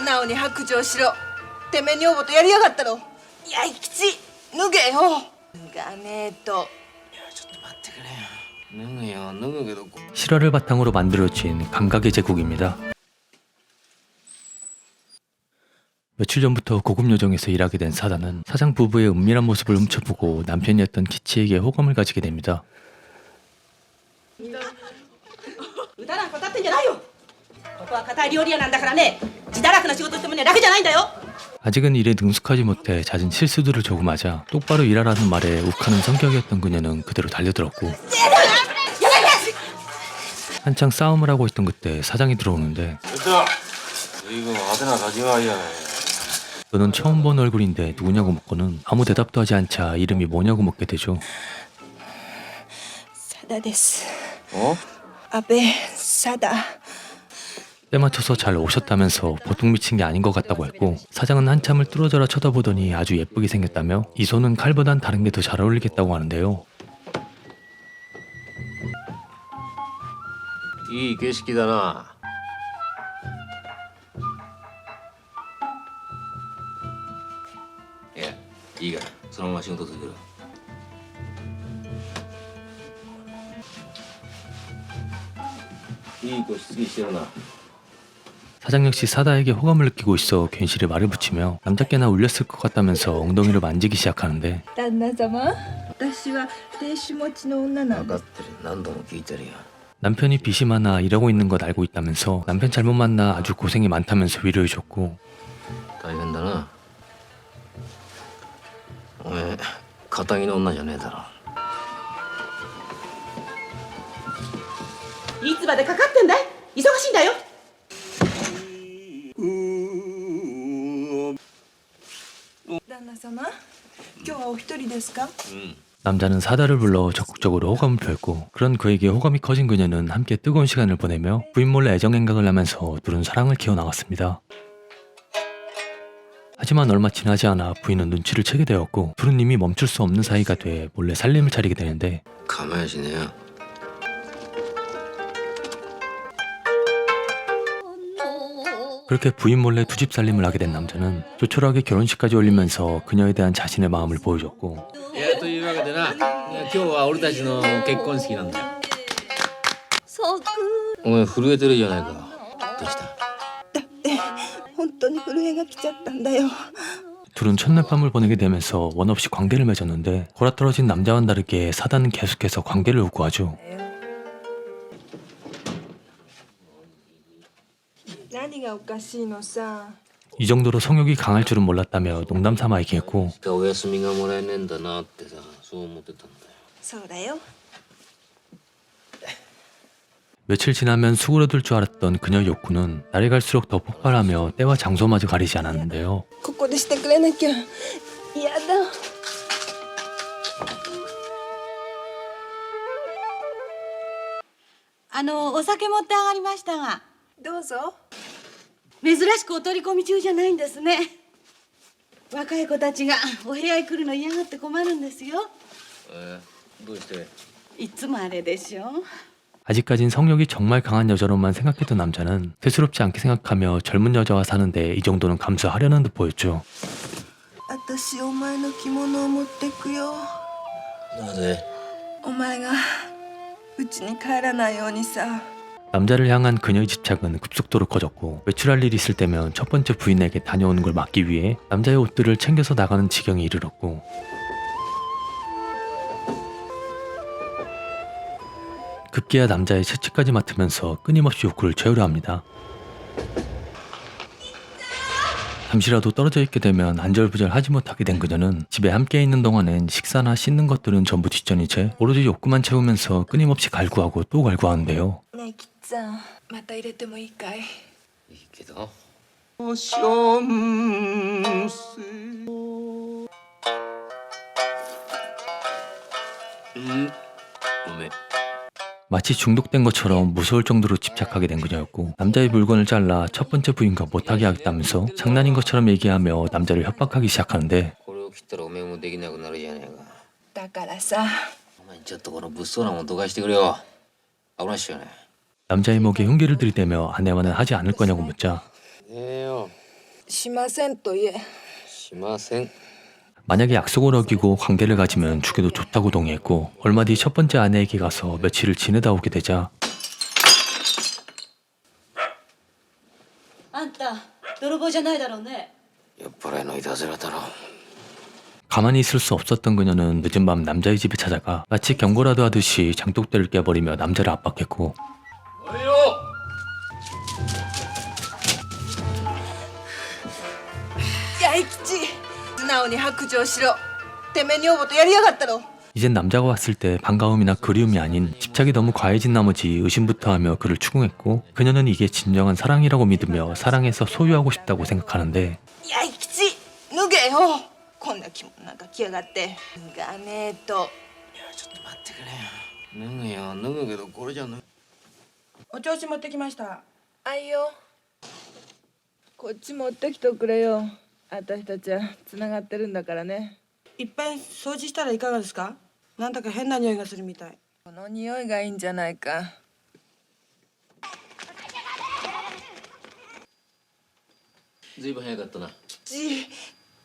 直に白状しろ。てめえ女房とやりやがったろ。いや、生きち脱げよ。脱がねえと。 실화를 바탕으로 만들어진 감각의 제국입니다. 며칠 전부터 고급 요정에서 일하게 된 사단은 사장 부부의 은밀한 모습을 훔쳐보고 남편이었던 키치에게 호감을 가지게 됩니다. 歌なんか歌ってんじゃないよ。ここは堅い料理屋なんだからね。自堕落な仕事してもね楽じゃないんだよ。 아직은 일에 능숙하지 못해 잦은 실수들을 조금하자 똑바로 일하라는 말에 욱하는 성격이었던 그녀는 그대로 달려들었고 한창 싸움을 하고 있던 그때 사장이 들어오는데 너는 처음 본 얼굴인데 누구냐고 묻고는 아무 대답도 하지 않자 이름이 뭐냐고 묻게 되죠. サダです。安倍サダ。 때맞춰서 잘 오셨다면서 보통 미친 게 아닌 것 같다고 했고 사장은 한참을 뚫어져라 쳐다보더니 아주 예쁘게 생겼다며 이 손은 칼보단 다른 게 더 잘 어울리겠다고 하는데요. いい景色だな。いや、いいからそのまま仕事続けろ。いい子しつけしてるな。 사장 역시 사다에게 호감을 느끼고 있어 괜시리 말을 붙이며 남자께나 울렸을 것 같다면서 엉덩이를 만지기 시작하는데 旦那様、私は亭主持ちの女なんです。分かってる。何度も聞いてるよ。 남편이 빚이 많아 이러고 있는 것 알고 있다면서 남편 잘못 만나 아주 고생이 많다면서 위로해줬고 大変だな。おめえ堅気の女じゃねえだろ。いつまでかかってんだい。忙しいんだよ。旦那様、今日はお一人ですか。 남자는 사다를 불러 적극적으로 호감을 표했고 그런 그에게 호감이 커진 그녀는 함께 뜨거운 시간을 보내며 부인 몰래 애정행각을 하면서 둘은 사랑을 키워나갔습니다. 하지만 얼마 지나지 않아 부인은 눈치를 채게 되었고 둘은 이미 멈출 수 없는 사이가 돼 몰래 살림을 차리게 되는데 構えしねえよ。 그렇게 부인 몰래 두 집 살림을 하게 된 남자는 조촐하게 결혼식까지 올리면서 그녀에 대한 자신의 마음을 보여줬고 いやというわけでな、今日は俺たちの結婚式なんだよ。そうくお前震えてるじゃないか。どうした？だって本当に震えが来ちゃったんだよ。 둘은 첫날 밤을 보내게 되면서 원 없이 관계를 맺었는데 골아떨어진 남자와는 다르게 사단은 계속해서 관계를 요구하죠. 何がおかしいのさ。 이 정도로 성욕이 강할 줄은 몰랐다며 농담 삼아 얘기했고 お休みがもらえねえんだなってさ、そう思ってたんだよ。そうだよ。 며칠 지나면 수그러들 줄 알았던 그녀의 욕구는 날이 갈수록 더 폭발하며 때와 장소마저 가리지 않았는데요. ここでしてくれなきゃ。やだ。お酒持って上がりましたが、どうぞ。珍しくお取り込み中じゃないんですね。若い子たちがお部屋へ来るの嫌がって困るんですよ。どうして？いつもあれでしょ。 아직까진 성욕이 정말 강한 여자로만 생각했던 남자는 대수롭지 않게 생각하며 젊은 여자와 사는데 이 정도는 감수하려는 듯 보였죠. 私お前の着物を持ってくよ。なぜ？お前がうちに帰らないようにさ。 남자를 향한 그녀의 집착은 급속도로 커졌고 외출할 일이 있을 때면 첫 번째 부인에게 다녀오는 걸 막기 위해 남자의 옷들을 챙겨서 나가는 지경에 이르렀고 급기야 남자의 채찍까지 맡으면서 끊임없이 욕구를 채우려 합니다. 잠시라도 떨어져 있게 되면 안절부절 하지 못하게 된 그녀는 집에 함께 있는 동안엔 식사나 씻는 것들은 전부 뒷전인 채 오로지 욕구만 채우면서 끊임없이 갈구하고 또 갈구하는데요. ねえキッさん、また入れてもいいかい。いいけど。 ごめん。 마치 중독된 것처럼 무서울 정도로 집착하게 된 그녀였고 남자의 물건을 잘라 첫 번째 부인과 못하게 하겠다면서 장난인 것처럼 얘기하며 남자를 협박하기 시작하는데 これを切ったらおめえもできなくなるじゃねえか。だからさ。お前ちょっとこの物騒なもんどかしてくれよ。危ないっしょね。 남자의 목에 흉기를 들이대며 아내와는 하지 않을 거냐고 묻자 ねえよ。しませんと言え。しません。 만약에 약속을 어기고 관계를 가지면 죽여도 좋다고 동의했고 얼마 뒤 첫 번째 아내에게 가서 며칠을 지내다 오게 되자 あんた泥棒じゃないだろうね。酔っ払いのいたずらだろう。 가만히 있을 수 없었던 그녀는 늦은 밤 남자의 집에 찾아가 마치 경고라도 하듯이 장독대를 깨버리며 남자를 압박했고 おいよ。弥吉、素直に白状しろ。てめえ女房とやりやがったろ。 이젠 남자가 왔을 때 반가움이나 그리움이 아닌 집착이 너무 과해진 나머지 의심부터 하며 그를 추궁했고 그녀는 이게 진정한 사랑이라고 믿으며 사랑해서 소유하고 싶다고 생각하는데 弥吉、脱げよ。こんな着物なんか着やがって。脱がねえと。いやちょっと待ってくれよ。脱ぐよ脱ぐけどこれじゃ脱ぐ。お調子持ってきました。あいよ。こっち持ってきとくれよ。私たちはつながってるんだからね。いっぺん掃除したらいかがですか？なんだか変な匂いがするみたい。この匂いがいいんじゃないか。ずいぶん早かったな。じい、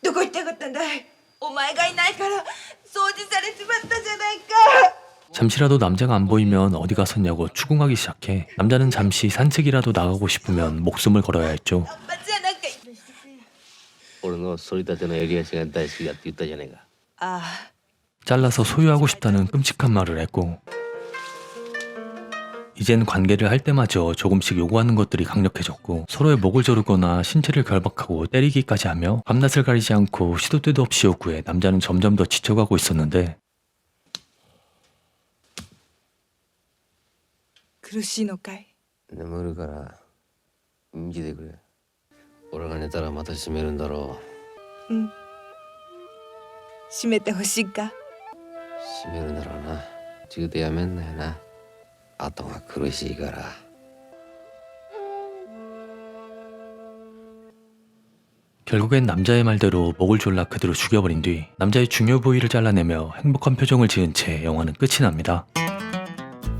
どこ行ってやがったんだい。お前がいないから掃除されちまったじゃないか。 잠시라도 남자가 안 보이면 어디 갔었냐고 추궁하기 시작해 남자는 잠시 산책이라도 나가고 싶으면 목숨을 걸어야 했죠. じゃなんか。俺の反りたての襟足が大好きだって言ったじゃねえか。ああ。 잘라서 소유하고 싶다는 끔찍한 말을 했고 이젠 관계를 할 때마저 조금씩 요구하는 것들이 강력해졌고 서로의 목을 조르거나 신체를 결박하고 때리기까지 하며 밤낮을 가리지 않고 시도 때도 없이 요구해 남자는 점점 더 지쳐가고 있었는데 苦しいのかい。眠るから見ててくれ。俺が寝たらまた閉めるんだろう。うん。閉めてほしいか。閉めるんだろうな。中途やめんなよな。後が苦しいから。 결국엔 남자의 말대로 목을 졸라 그대로 죽여버린 뒤 남자의 중요 부위를 잘라내며 행복한 표정을 지은 채 영화는 끝이 납니다.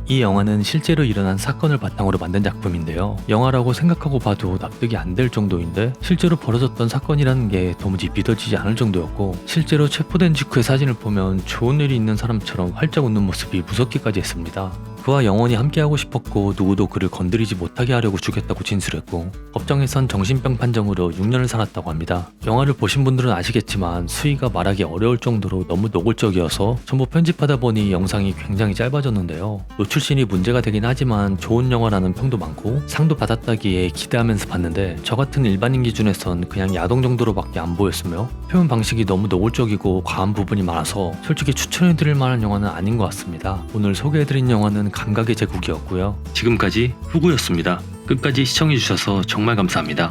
이 영화는 실제로 일어난 사건을 바탕으로 만든 작품인데요. 영화라고 생각하고 봐도 납득이 안 될 정도인데 실제로 벌어졌던 사건이라는 게 도무지 믿어지지 않을 정도였고 실제로 체포된 직후의 사진을 보면 좋은 일이 있는 사람처럼 활짝 웃는 모습이 무섭기까지 했습니다. 그와 영원히 함께하고 싶었고 누구도 그를 건드리지 못하게 하려고 죽였다고 진술했고 법정에선 정신병 판정으로 6년을 살았다고 합니다. 영화를 보신 분들은 아시겠지만 수위가 말하기 어려울 정도로 너무 노골적이어서 전부 편집하다 보니 영상이 굉장히 짧아졌는데요. 노출신이 문제가 되긴 하지만 좋은 영화라는 평도 많고 상도 받았다기에 기대하면서 봤는데 저 같은 일반인 기준에선 그냥 야동 정도로밖에 안 보였으며 표현 방식이 너무 노골적이고 과한 부분이 많아서 솔직히 추천해드릴 만한 영화는 아닌 것 같습니다. 오늘 소개해드린 영화는 감각의 제국이었고요. 지금까지 후구였습니다. 끝까지 시청해주셔서 정말 감사합니다.